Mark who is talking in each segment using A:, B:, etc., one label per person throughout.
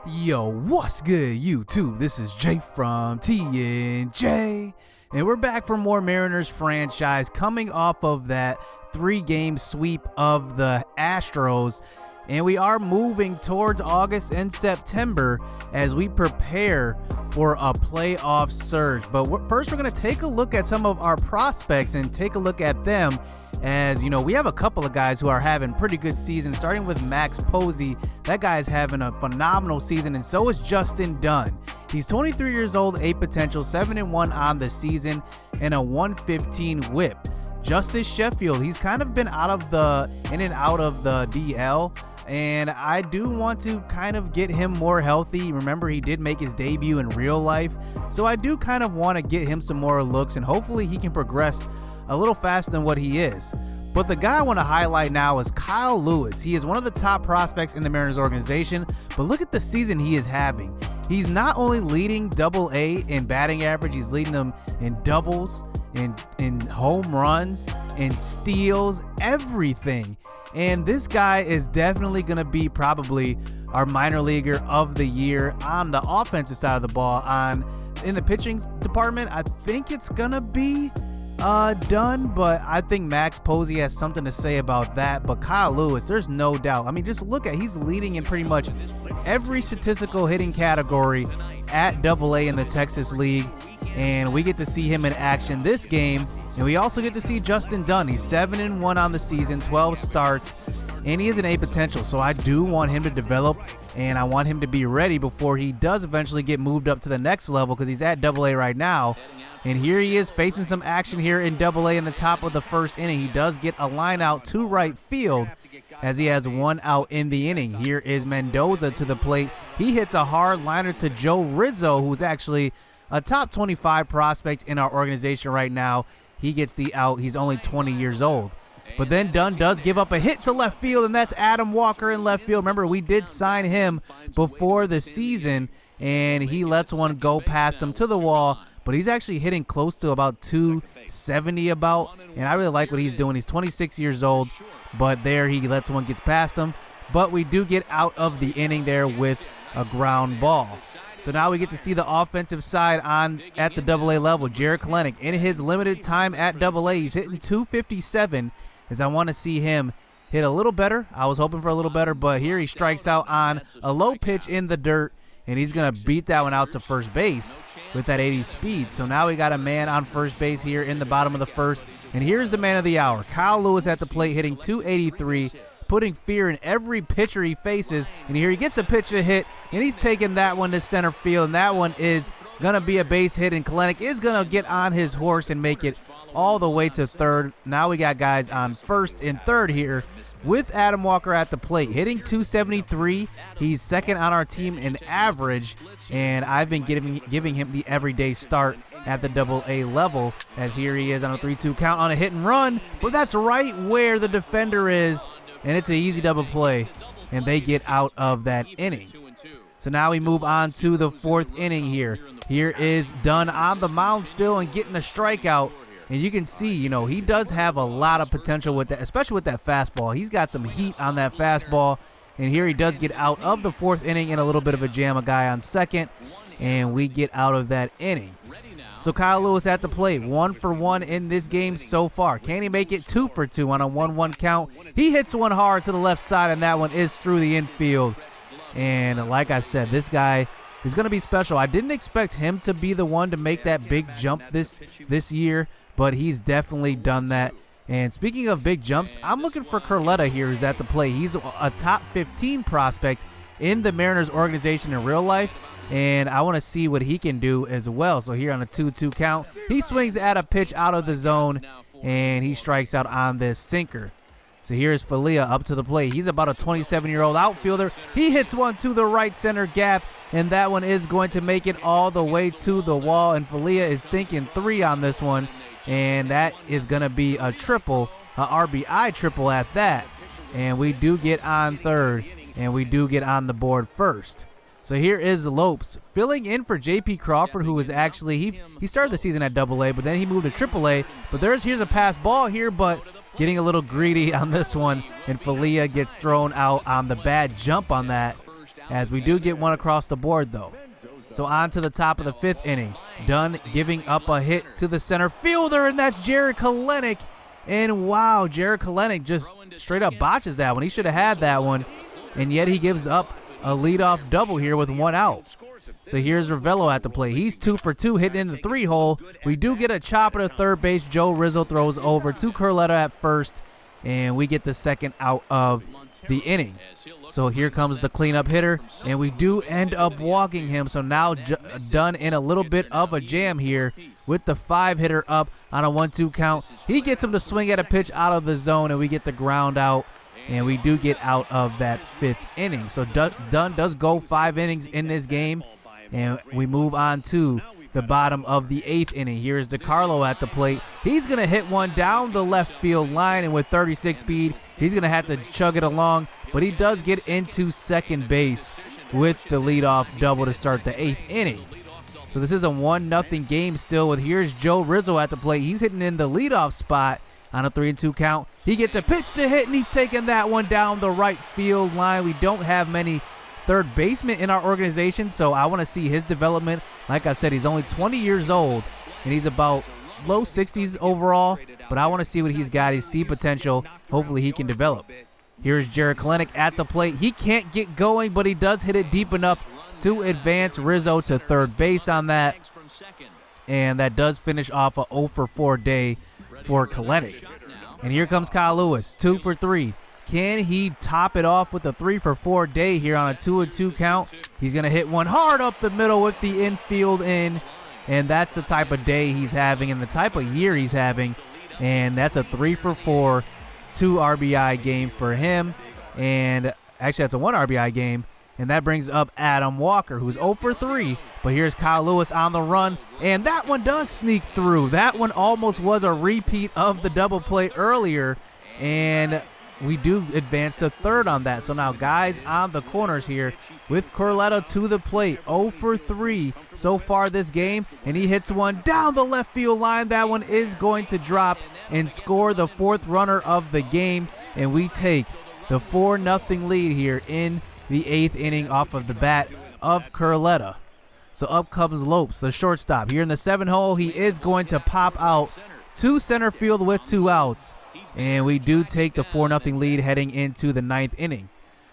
A: Yo, what's good, YouTube? This is Jay from TNJ, and we're back for more Mariners franchise, coming off of that 3-game sweep of the Astros, and we are moving towards August and September as we prepare for a playoff surge. But first, we're going to take a look at some of our prospects and take a look at them. As you know, we have a couple of guys who are having pretty good seasons, starting with Max Posey. That guy is having a phenomenal season, and so is Justin Dunn. He's 23 years old, 8 potential, 7-1 on the season, and a 115 whip. Justice Sheffield, he's kind of been in and out of the DL, and I do want to kind of get him more healthy. Remember, he did make his debut in real life, so I do kind of want to get him some more looks, and hopefully he can progress a little faster than what he is. But the guy I want to highlight now is Kyle Lewis. He is one of the top prospects in the Mariners organization, but look at the season he is having. He's not only leading Double-A in batting average, he's leading them in doubles, in home runs, in steals, everything. And this guy is definitely going to be probably our minor leaguer of the year on the offensive side of the ball. In the pitching department, I think it's going to be Dunn, but I think Max Posey has something to say about that. But Kyle Lewis, there's no doubt. I mean, just look at, he's leading in pretty much every statistical hitting category at Double-A in the Texas League, and we get to see him in action this game. And we also get to see Justin Dunn. He's 7-1 on the season, 12 starts, and he is an A potential. So I do want him to develop, and I want him to be ready before he does eventually get moved up to the next level, because he's at Double-A right now. And here he is facing some action here in Double-A in the top of the first inning. He does get a line out to right field as he has one out in the inning. Here is Mendoza to the plate. He hits a hard liner to Joe Rizzo, who's actually a top 25 prospect in our organization right now. He gets the out. He's only 20 years old. But then Dunn does give up a hit to left field, and that's Adam Walker in left field. Remember, we did sign him before the season, and he lets one go past him to the wall. But he's actually hitting close to about 270 about, and I really like what he's doing. He's 26 years old, but there he lets one gets past him. But we do get out of the inning there with a ground ball. So now we get to see the offensive side at the Double-A level. Jarred Kelenic, in his limited time at Double-A, he's hitting 257, as I want to see him hit a little better. I was hoping for a little better, but here he strikes out on a low pitch in the dirt, and he's going to beat that one out to first base with that 80 speed. So now we got a man on first base here in the bottom of the first. And here's the man of the hour, Kyle Lewis at the plate, hitting 283, putting fear in every pitcher he faces. And here he gets a pitch to hit, and he's taking that one to center field. And that one is going to be a base hit, and Kelenic is going to get on his horse and make it all the way to third. Now we got guys on first and third here with Adam Walker at the plate, hitting 273. He's second on our team in average, and I've been giving him the everyday start at the Double-A level, as here he is on a 3-2 count on a hit and run, but that's right where the defender is, and it's an easy double play, and they get out of that inning. So now we move on to the fourth inning here. Here is Dunn on the mound still and getting a strikeout. And you can see, you know, he does have a lot of potential with that, especially with that fastball. He's got some heat on that fastball. And here he does get out of the fourth inning in a little bit of a jam, a guy on second. And we get out of that inning. So Kyle Lewis at the plate, 1 for 1 in this game so far. Can he make it 2 for 2 on a 1-1 count? He hits one hard to the left side, and that one is through the infield. And like I said, this guy is going to be special. I didn't expect him to be the one to make that big jump this year, but he's definitely done that. And speaking of big jumps, I'm looking for Curletta here, who's at the plate. He's a top 15 prospect in the Mariners organization in real life, and I want to see what he can do as well. So here on a 2-2 count, he swings at a pitch out of the zone, and he strikes out on this sinker. So here's Falia up to the plate. He's about a 27-year-old outfielder. He hits one to the right center gap, and that one is going to make it all the way to the wall. And Falia is thinking 3 on this one, and that is going to be a triple, a RBI triple at that. And we do get on third, and we do get on the board first. So here is Lopes filling in for J.P. Crawford, who was actually, he started the season at Double-A, but then he moved to Triple-A. But here's a pass ball here, but getting a little greedy on this one, and Falia gets thrown out on the bad jump on that. as we do get one across the board, though. So on to the top of the 5th inning. Dunn giving up a hit to the center fielder, and that's Jarred Kelenic. And wow, Jarred Kelenic just straight up botches that one. He should have had that one, and yet he gives up a leadoff double here with 1 out. So here's Ravello at the plate. He's 2 for 2, hitting in the 3-hole. We do get a chopper to third base. Joe Rizzo throws over to Curletta at first, and we get the 2nd out of the inning. So here comes the cleanup hitter, and we do end up walking him. So now Dunn in a little bit of a jam here with the 5-hitter up on a 1-2 count. He gets him to swing at a pitch out of the zone, and we get the ground out, and we do get out of that 5th inning. So Dunn does go 5 innings in this game, and we move on to the bottom of the 8th inning. Here's DeCarlo at the plate. He's going to hit one down the left field line, and with 36 speed, he's going to have to chug it along, but he does get into second base with the leadoff double to start the 8th inning. So this is a 1-0 game still, with here's Joe Rizzo at the plate. He's hitting in the leadoff spot on a 3-2 count. He gets a pitch to hit, and he's taking that one down the right field line. We don't have many third basemen in our organization, so I want to see his development. Like I said, he's only 20 years old, and he's about low 60s overall, but I want to see what he's got. He's see potential. Hopefully he can develop. Here's Jarred Kelenic at the plate. He can't get going, but he does hit it deep enough to advance Rizzo to third base on that, and that does finish off a 0 for 4 day for Kelenic. And here comes Kyle Lewis, 2 for 3. Can he top it off with a 3 for 4 day here on a 2-2 count? He's going to hit one hard up the middle with the infield in, and that's the type of day he's having and the type of year he's having, and that's a 3 for 4, 2 RBI game for him, and actually that's a 1 RBI game, and that brings up Adam Walker, who's 0 for 3, but here's Kyle Lewis on the run, and that one does sneak through. That one almost was a repeat of the double play earlier, and we do advance to third on that. So now guys on the corners here with Curletta to the plate. 0 for 3 so far this game, and he hits one down the left field line. That one is going to drop and score the 4th runner of the game, and we take the 4-0 lead here in the 8th inning off of the bat of Curletta. So up comes Lopes, the shortstop. Here in the 7-hole, he is going to pop out to center field with 2 outs. And we do take the 4-0 lead heading into the 9th inning.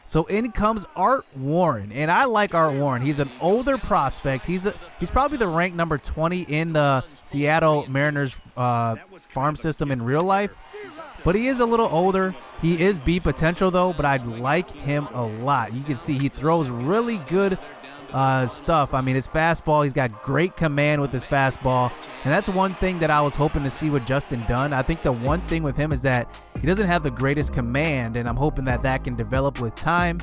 A: So in comes Art Warren, and I like Art Warren. He's an older prospect. He's probably the ranked number 20 in the Seattle Mariners farm system in real life. But he is a little older. He is B potential though, but I like him a lot. You can see he throws really good stuff. I mean, his fastball, he's got great command with his fastball, and that's one thing that I was hoping to see with Justin Dunn. I think the one thing with him is that he doesn't have the greatest command, and I'm hoping that that can develop with time,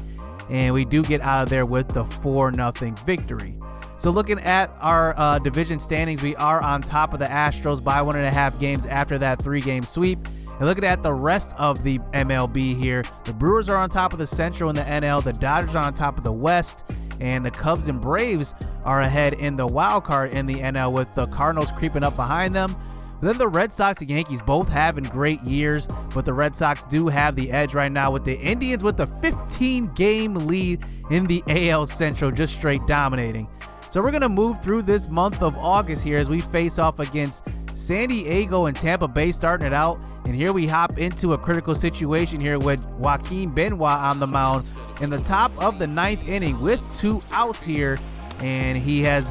A: and we do get out of there with the 4-0 victory. So looking at our division standings, we are on top of the Astros by 1.5 games after that 3-game sweep. And looking at the rest of the MLB here, the Brewers are on top of the Central in the NL, the Dodgers are on top of the West, and the Cubs and Braves are ahead in the wild card in the NL, with the Cardinals creeping up behind them. Then the Red Sox and Yankees both having great years, but the Red Sox do have the edge right now, with the Indians with the 15-game lead in the AL Central, just straight dominating. So we're going to move through this month of August here as we face off against San Diego and Tampa Bay starting it out. And here we hop into a critical situation here with Joaquin Benoit on the mound in the top of the 9th inning with 2 outs here. And he has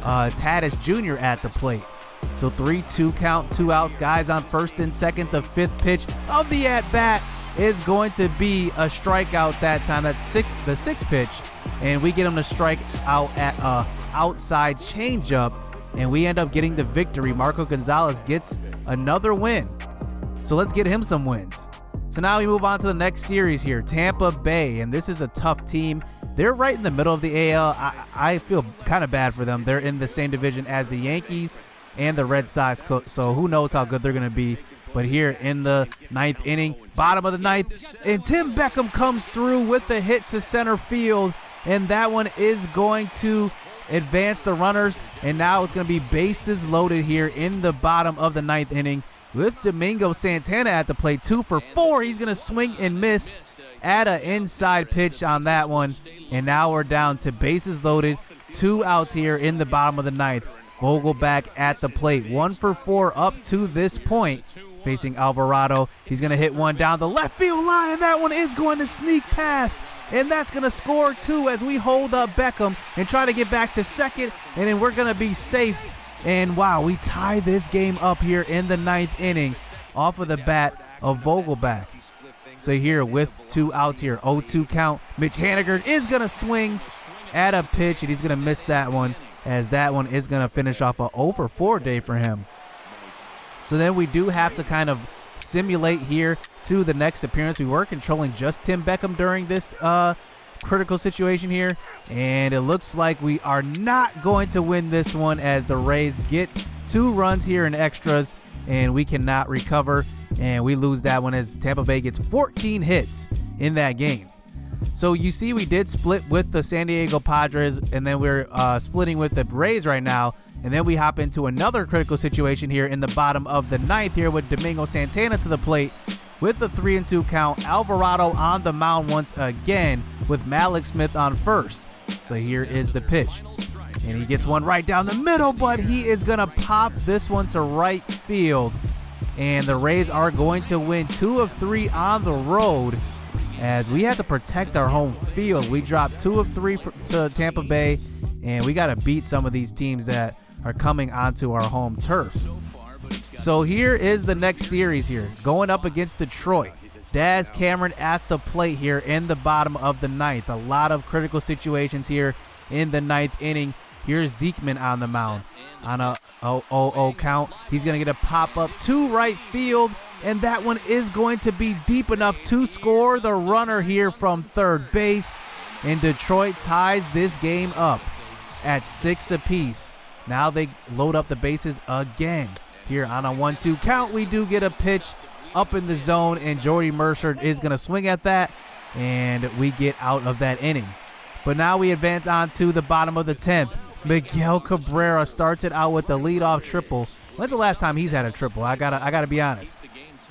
A: Tatis Jr. at the plate. So 3-2 count, 2 outs, guys on first and second. The 5th pitch of the at-bat is going to be a strikeout that time. That's the 6th pitch. And we get him to strike out at a outside changeup, and we end up getting the victory. Marco Gonzalez gets another win. So let's get him some wins. So now we move on to the next series here, Tampa Bay, and this is a tough team. They're right in the middle of the AL. I feel kind of bad for them. They're in the same division as the Yankees and the Red Sox, so who knows how good they're going to be. But here in the 9th inning, bottom of the 9th, and Tim Beckham comes through with the hit to center field, and that one is going to advance the runners, and now it's going to be bases loaded here in the bottom of the 9th inning with Domingo Santana at the plate. 2 for 4. He's going to swing and miss Add an inside pitch on that one, and now we're down to bases loaded, 2 outs here in the bottom of the ninth. Vogelbach at the plate, 1 for 4 up to this point, facing Alvarado. He's going to hit one down the left field line, and that one is going to sneak past, and that's going to score 2 as we hold up Beckham and try to get back to second, and then we're going to be safe. And wow, we tie this game up here in the 9th inning off of the bat of Vogelbach. So here with 2 outs here, 0-2 count. Mitch Haniger is going to swing at a pitch, and he's going to miss that one, as that one is going to finish off a 0 for 4 day for him. So then we do have to kind of simulate here to the next appearance. We were controlling just Tim Beckham during this critical situation here, and it looks like we are not going to win this one, as the Rays get 2 runs here in extras, and we cannot recover, and we lose that one as Tampa Bay gets 14 hits in that game. So you see we did split with the San Diego Padres, and then we're splitting with the Rays right now. And then we hop into another critical situation here in the bottom of the 9th here with Domingo Santana to the plate with the 3-2 count. Alvarado on the mound once again with Malik Smith on first. So here is the pitch. And he gets one right down the middle, but he is going to pop this one to right field. And the Rays are going to win 2 of 3 on the road, as we had to protect our home field. We dropped 2 of 3 to Tampa Bay, and we got to beat some of these teams that are coming onto our home turf. So here is the next series here, going up against Detroit. Daz Cameron at the plate here in the bottom of the 9th. A lot of critical situations here in the 9th inning. Here's Diekman on the mound on a 0-0 count. He's going to get a pop-up to right field, and that one is going to be deep enough to score the runner here from third base. And Detroit ties this game up at 6 apiece. Now they load up the bases again. Here on a 1-2 count, we do get a pitch up in the zone, and Jordy Mercer is going to swing at that, and we get out of that inning. But now we advance on to the bottom of the 10th. Miguel Cabrera starts it out with the leadoff triple. When's the last time he's had a triple? I gotta be honest.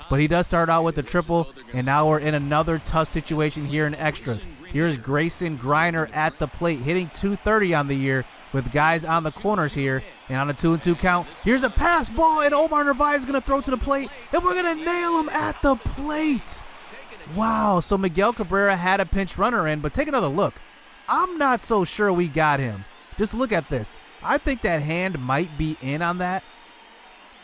A: But he does start out with the triple, and now we're in another tough situation here in extras. Here's Grayson Griner at the plate, hitting .230 on the year with guys on the corners here. And on a 2-2 count, here's a pass ball, and Omar Narvaez is going to throw to the plate, and we're going to nail him at the plate. Wow, so Miguel Cabrera had a pinch runner in, but take another look. I'm not so sure we got him. Just look at this. I think that hand might be in on that,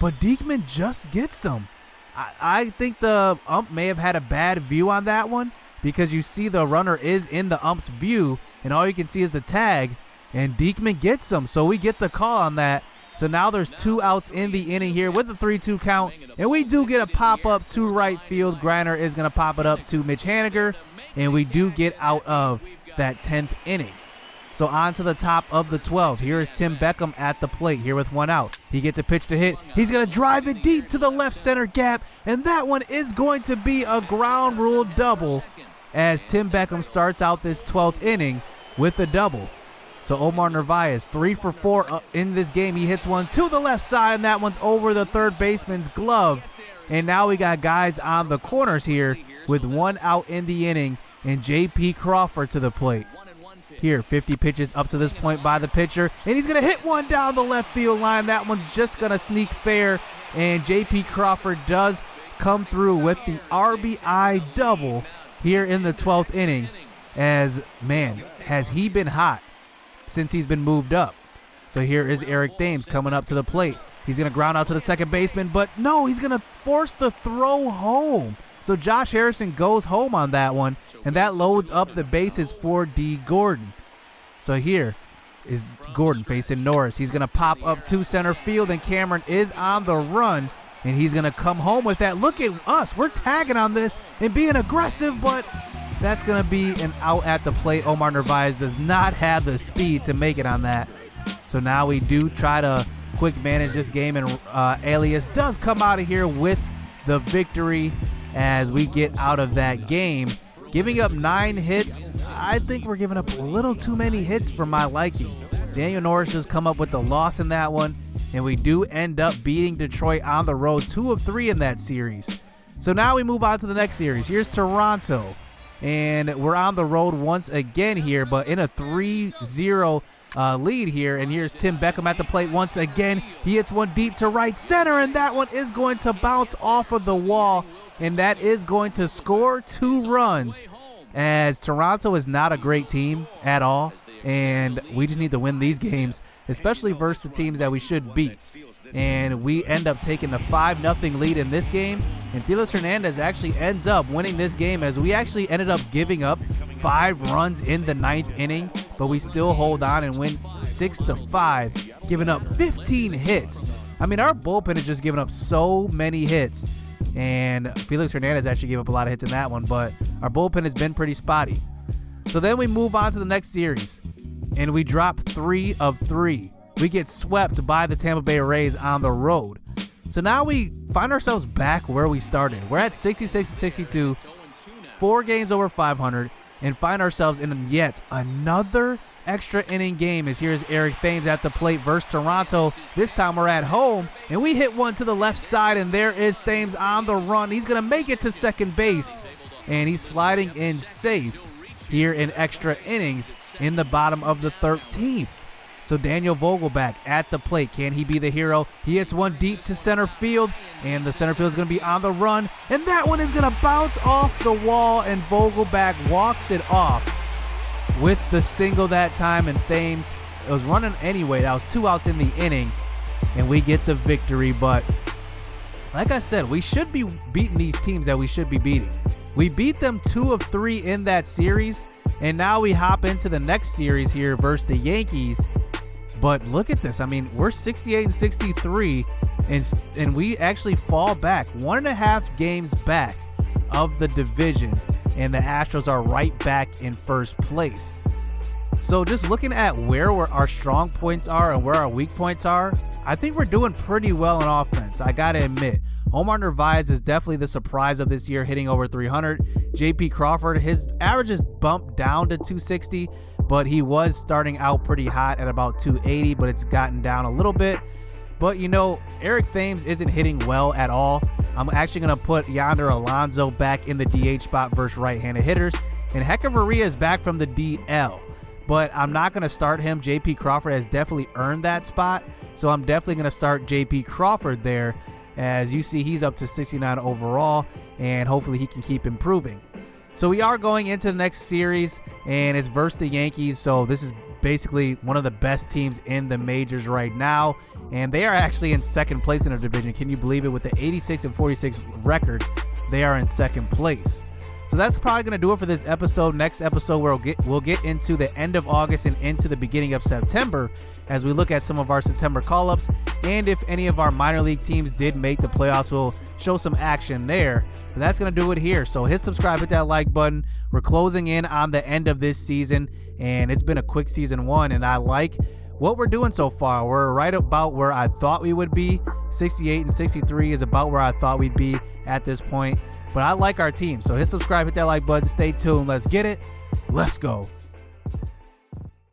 A: but Diekman just gets him. I think the ump may have had a bad view on that one, because you see the runner is in the ump's view, and all you can see is the tag, and Diekman gets him. So we get the call on that. So now there's 2 outs in the inning here with the 3-2 count, and we do get a pop-up to right field. Griner is going to pop it up to Mitch Haniger, and we do get out of that 10th inning. So on to the top of the 12th. Here is Tim Beckham at the plate here with 1 out. He gets a pitch to hit. He's going to drive it deep to the left center gap, and that one is going to be a ground rule double, as Tim Beckham starts out this 12th inning with a double. So Omar Narvaez, 3 for 4 in this game. He hits one to the left side, and that one's over the third baseman's glove. And now we got guys on the corners here with 1 out in the inning, and J.P. Crawford to the plate. Here, 50 pitches up to this point by the pitcher, and he's going to hit one down the left field line. That one's just going to sneak fair, and J.P. Crawford does come through with the RBI double here in the 12th inning, as, man, has he been hot since he's been moved up. So here is Eric Thames coming up to the plate. He's going to ground out to the second baseman, but no, he's going to force the throw home. So Josh Harrison goes home on that one, and that loads up the bases for D. Gordon. So here is Gordon facing Norris. He's going to pop up to center field, and Cameron is on the run, and he's going to come home with that. Look at us. We're tagging on this and being aggressive, but that's going to be an out at the plate. Omar Narvaez does not have the speed to make it on that. So now we do try to quick manage this game, and Alias does come out of here with the victory as we get out of that game. Giving up 9 hits, I think we're giving up a little too many hits for my liking. Daniel Norris has come up with the loss in that one, and we do end up beating Detroit on the road, 2 of 3 in that series. So now we move on to the next series. Here's Toronto. and we're on the road once again here, but in a 3-0 lead here. And here's Tim Beckham at the plate once again. He hits one deep to right center, and that one is going to bounce off of the wall, and that is going to score 2 runs, as Toronto is not a great team at all, and we just need to win these games, especially versus the teams that we should beat. And we end up taking the 5-0 lead in this game, and Felix Hernandez actually ends up winning this game, as we actually ended up giving up 5 runs in the 9th inning, but we still hold on and win 6-5, giving up 15 hits. I mean, our bullpen has just given up so many hits, and Felix Hernandez actually gave up a lot of hits in that one, but our bullpen has been pretty spotty. So then we move on to the next series, and we drop 3 of 3. We get swept by the Tampa Bay Rays on the road. So now we find ourselves back where we started. We're at 66-62, 4 games over 500, and find ourselves in yet another extra inning game, as here's Eric Thames at the plate versus Toronto. This time we're at home, and we hit one to the left side, and there is Thames on the run. He's going to make it to second base, and he's sliding in safe here in extra innings in the bottom of the 13th. So Daniel Vogelback at the plate. Can he be the hero? He hits one deep to center field, and the center field is going to be on the run, and that one is going to bounce off the wall, and Vogelback walks it off with the single that time, and Thames, it was running anyway. That was 2 outs in the inning, and we get the victory. But like I said, we should be beating these teams that we should be beating. We beat them 2 of 3 in that series, and now we hop into the next series here versus the Yankees. But look at this. I mean, we're 68-63, and we actually fall back 1.5 games back of the division, and the Astros are right back in first place. So just looking at where our strong points are and where our weak points are, I think we're doing pretty well in offense, I gotta admit. Omar Narvaez is definitely the surprise of this year, hitting over 300. JP Crawford, his average is bumped down to 260, but he was starting out pretty hot at about 280, but it's gotten down a little bit. But, you know, Eric Thames isn't hitting well at all. I'm actually going to put Yonder Alonso back in the DH spot versus right-handed hitters, and Hector Varela is back from the DL. But I'm not going to start him. JP Crawford has definitely earned that spot, so I'm definitely going to start JP Crawford there. As you see, he's up to 69 overall, and hopefully he can keep improving. So we are going into the next series, and it's versus the Yankees. So this is basically one of the best teams in the majors right now, and they are actually in second place in their division. Can you believe it? With the 86-46 record, they are in second place. So that's probably going to do it for this episode. Next episode, we'll get into the end of August and into the beginning of September, as we look at some of our September call-ups, and if any of our minor league teams did make the playoffs, we'll show some action there. But that's going to do it here. So hit subscribe, hit that like button. We're closing in on the end of this season, and it's been a quick season 1, and I like what we're doing so far. We're right about where I thought we would be. 68-63 is about where I thought we'd be at this point. But I like our team. So hit subscribe, hit that like button. Stay tuned. Let's get it. Let's go.